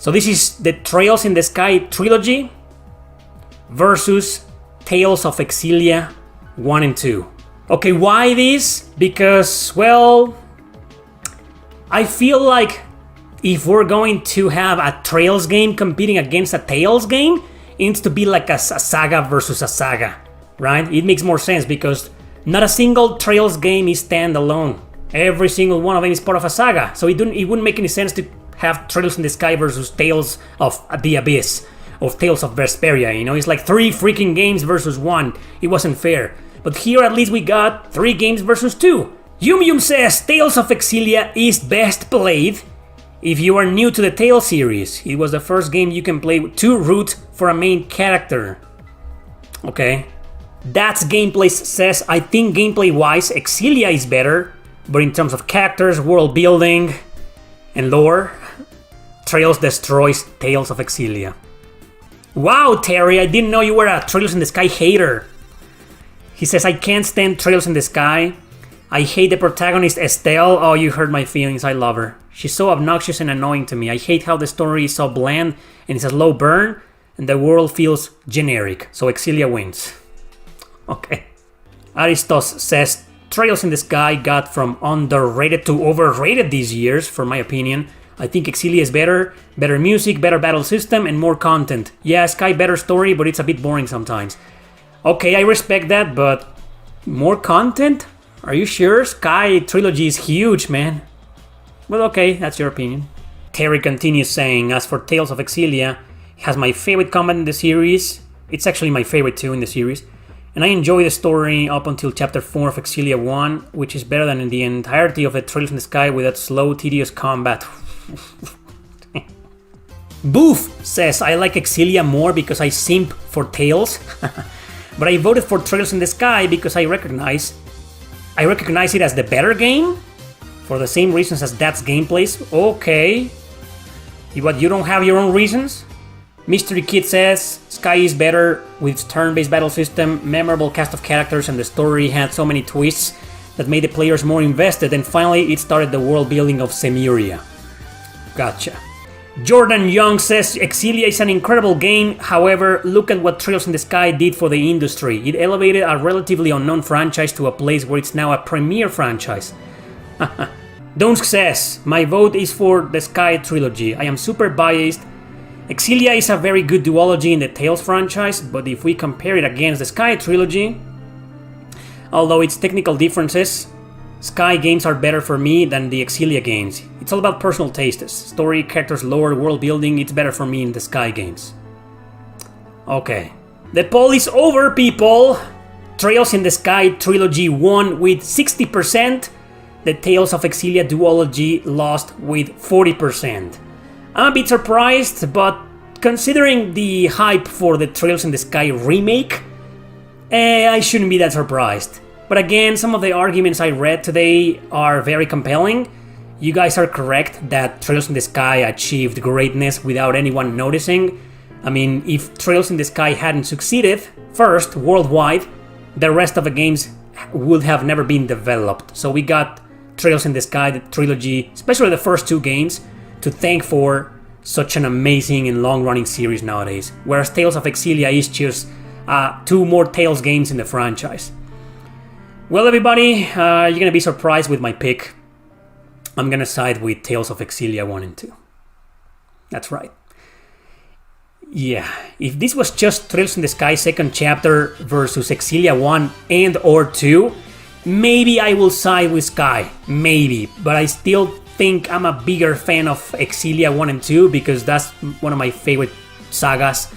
So this is the Trails in the Sky trilogy versus Tales of Xillia 1 and 2. Okay, why this? Because, well, I feel like if we're going to have a Trails game competing against a Tales game, it needs to be like a saga versus a saga, right? It makes more sense because not a single Trails game is standalone. Every single one of them is part of a saga, so it wouldn't make any sense to have Trails in the Sky versus Tales of the Abyss, or Tales of Vesperia, you know? It's like 3 freaking games versus 1. It wasn't fair. But here at least we got 3 games versus 2. Yum says Tales of Xillia is best played if you are new to the Tales series. It was the first game you can play to root for a main character. Okay. That's Gameplay says, I think gameplay wise Xillia is better, but in terms of characters, world building, and lore, Trails destroys Tales of Xillia. Wow, Terry, I didn't know you were a Trails in the Sky hater. He says, I can't stand Trails in the Sky. I hate the protagonist Estelle. Oh, you hurt my feelings. I love her. She's so obnoxious and annoying to me. I hate how the story is so bland and it's a slow burn and the world feels generic. So Xillia wins. Okay. Aristos says, Trails in the Sky got from underrated to overrated these years, for my opinion. I think Xillia is better music, better battle system, and more content. Yeah, Sky better story, but it's a bit boring sometimes. Okay, I respect that, but more content? Are you sure? Sky trilogy is huge, man. Well, okay, that's your opinion. Terry continues saying, as for Tales of Xillia, it has my favorite combat in the series. It's actually my favorite too in the series. And I enjoy the story up until chapter 4 of Xillia 1, which is better than in the entirety of the Trails in the Sky with that slow, tedious combat. Boof says, I like Xillia more because I simp for Tales. But I voted for Trails in the Sky because I recognize it as the better game for the same reasons as that's gameplays. Okay. But you don't have your own reasons? Mystery Kid says, Sky is better with its turn-based battle system, memorable cast of characters, and the story had so many twists that made the players more invested, and finally it started the world building of Semuria. Gotcha. Jordan Young says, Xillia is an incredible game, however, look at what Trails in the Sky did for the industry. It elevated a relatively unknown franchise to a place where it's now a premier franchise. Donsk says, my vote is for the Sky trilogy. I am super biased. Xillia is a very good duology in the Tales franchise, but if we compare it against the Sky trilogy, although its technical differences, Sky games are better for me than the Xillia games. It's all about personal tastes. Story, characters, lore, world building, it's better for me in the Sky games. Okay. The poll is over, people! Trails in the Sky trilogy won with 60%. The Tales of Xillia duology lost with 40%. I'm a bit surprised, but considering the hype for the Trails in the Sky remake, I shouldn't be that surprised. But again, some of the arguments I read today are very compelling. You guys are correct that Trails in the Sky achieved greatness without anyone noticing. I mean, if Trails in the Sky hadn't succeeded first worldwide, the rest of the games would have never been developed. So we got Trails in the Sky, the trilogy, especially the first 2 games, to thank for such an amazing and long-running series nowadays. Whereas Tales of Xillia is just 2 more Tales games in the franchise. Well, everybody, you're gonna be surprised with my pick. I'm gonna side with Tales of Xillia 1 and 2. That's right. Yeah, if this was just Trails in the Sky second chapter versus Xillia 1 and or 2, maybe I will side with Sky. Maybe. But I still think I'm a bigger fan of Xillia 1 and 2 because that's one of my favorite sagas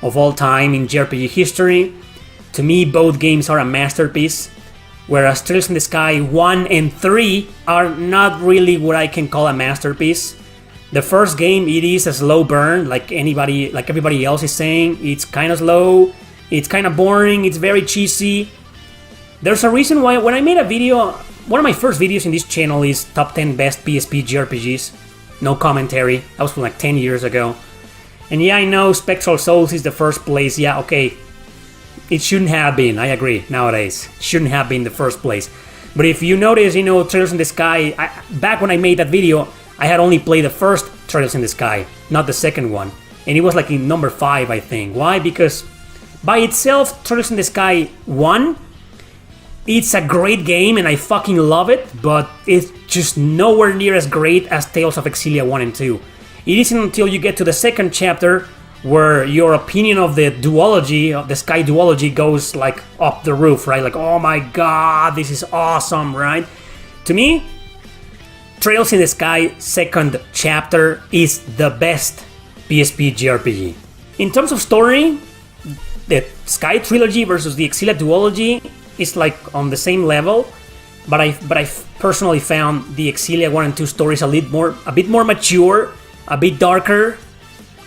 of all time in JRPG history. To me, both games are a masterpiece. Whereas Trails in the Sky 1 and 3 are not really what I can call a masterpiece. The first game, it is a slow burn, like everybody else is saying. It's kind of slow, it's kind of boring, it's very cheesy. There's a reason why when I made a video, one of my first videos in this channel is top 10 best PSP JRPGs. No commentary, that was from like 10 years ago. And yeah, I know Spectral Souls is the first place, yeah, okay. It shouldn't have been, I agree, nowadays. It shouldn't have been the first place. But if you notice, Trails in the Sky, back when I made that video, I had only played the first Trails in the Sky, not the second one. And it was like in number 5, I think. Why? Because by itself, Trails in the Sky 1, it's a great game and I fucking love it, but it's just nowhere near as great as Tales of Xillia 1 and 2. It isn't until you get to the second chapter where your opinion of the duology, of the Sky duology, goes like up the roof, right? Like, oh my god, this is awesome, right? To me, Trails in the Sky second chapter is the best PSP JRPG. In terms of story, the Sky trilogy versus the Xillia duology is like on the same level, but I personally found the Xillia 1 and 2 stories a bit more mature, a bit darker.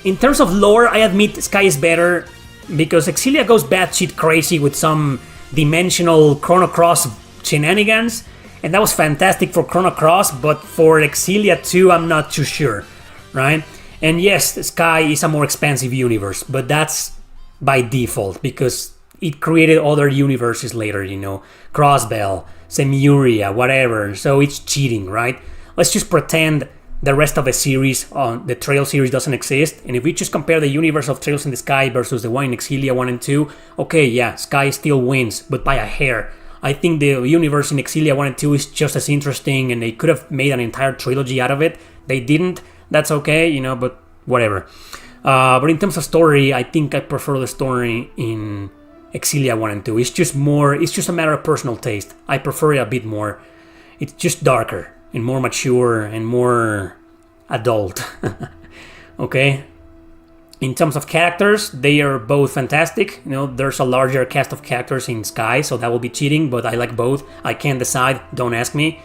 In terms of lore, I admit Sky is better because Xillia goes batshit crazy with some dimensional Chrono Cross shenanigans, and that was fantastic for Chrono Cross, but for Xillia 2, I'm not too sure, right? And yes, Sky is a more expansive universe, but that's by default because it created other universes later, you know, Crossbell, Semiuria, whatever, so it's cheating, right? Let's just pretend the rest of the series, the Trail series, doesn't exist, and if we just compare the universe of Trails in the Sky versus the one in Xillia 1 and 2, okay, yeah, Sky still wins, but by a hair. I think the universe in Xillia 1 and 2 is just as interesting, and they could have made an entire trilogy out of it. They didn't, that's okay, you know, but whatever. But in terms of story, I think I prefer the story in Xillia 1 and 2. It's just a matter of personal taste. I prefer it a bit more. It's just darker and more mature and more adult. Okay? In terms of characters, they are both fantastic. You know, there's a larger cast of characters in Sky, so that will be cheating, but I like both. I can't decide, don't ask me.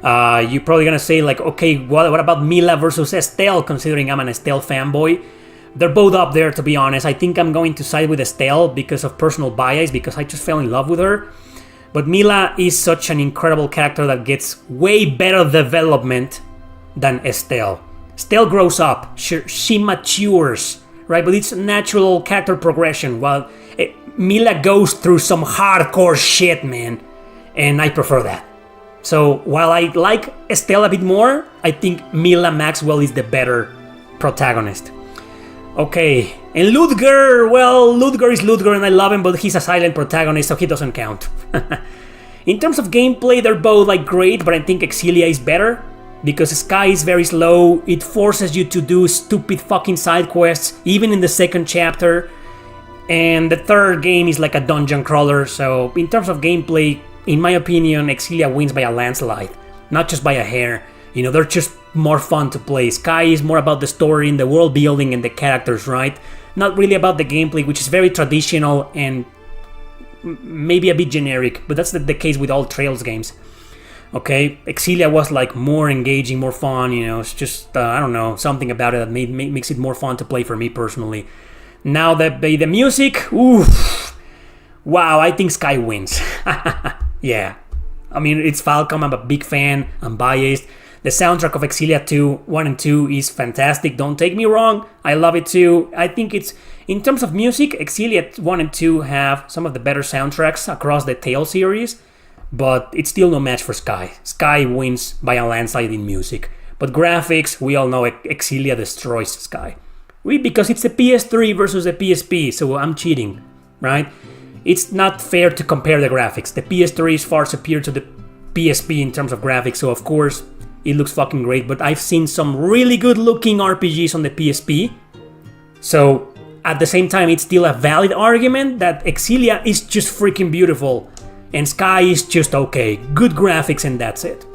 You're probably gonna say like, okay, what about Mila versus Estelle, considering I'm an Estelle fanboy? They're both up there, to be honest. I think I'm going to side with Estelle because of personal bias, because I just fell in love with her. But Mila is such an incredible character that gets way better development than Estelle. Estelle grows up, she matures, right? But it's natural character progression, while Mila goes through some hardcore shit, man. And I prefer that. So while I like Estelle a bit more, I think Mila Maxwell is the better protagonist. Okay, and Ludger, well, Ludger is Ludger and I love him, but he's a silent protagonist, so he doesn't count. In terms of gameplay, they're both like great, but I think Xillia is better, because Sky is very slow, it forces you to do stupid fucking side quests, even in the second chapter, and the third game is like a dungeon crawler, so in terms of gameplay, in my opinion, Xillia wins by a landslide, not just by a hair. You know, they're just more fun to play. Sky is more about the story and the world building and the characters, right? Not really about the gameplay, which is very traditional and maybe a bit generic, but that's the case with all Trails games. Okay, Xillia was like more engaging, more fun, you know, it's just, I don't know, something about it that makes it more fun to play for me personally. Now the music, oof, wow, I think Sky wins. Yeah, I mean, it's Falcom, I'm a big fan, I'm biased. The soundtrack of Xillia 1 and 2 is fantastic, don't take me wrong, I love it too. I think it's, in terms of music, Xillia 1 and 2 have some of the better soundtracks across the Tales series, but it's still no match for Sky. Sky wins by a landslide in music. But graphics, we all know Xillia destroys Sky. Because it's the PS3 versus the PSP, so I'm cheating, right? It's not fair to compare the graphics. The PS3 is far superior to the PSP in terms of graphics, so of course, it looks fucking great, but I've seen some really good looking RPGs on the PSP. So, at the same time, it's still a valid argument that Xillia is just freaking beautiful, and Sky is just okay. Good graphics and that's it.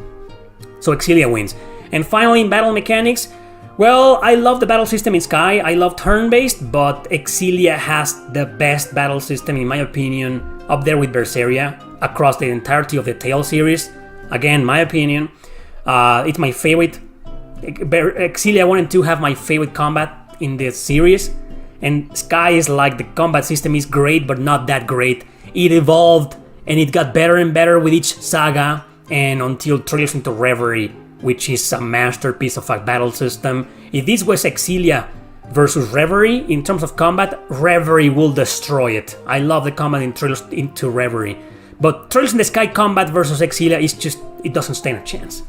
So Xillia wins. And finally, in battle mechanics, well, I love the battle system in Sky. I love turn-based, but Xillia has the best battle system, in my opinion, up there with Berseria, across the entirety of the Tales series. Again, my opinion. It's my favorite. Xillia 1 and 2 have my favorite combat in the series. And Sky is like, the combat system is great, but not that great. It evolved, and it got better and better with each saga, and until Trails into Reverie, which is a masterpiece of a battle system. If this was Xillia versus Reverie, in terms of combat, Reverie will destroy it. I love the combat in Trails into Reverie. But Trails in the Sky combat versus Xillia is just, it doesn't stand a chance.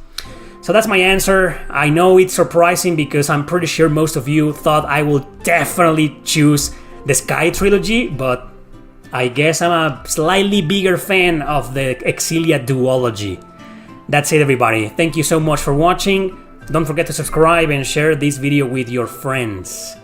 So that's my answer. I know it's surprising because I'm pretty sure most of you thought I would definitely choose the Sky trilogy, but I guess I'm a slightly bigger fan of the Xillia duology. That's it, everybody. Thank you so much for watching. Don't forget to subscribe and share this video with your friends.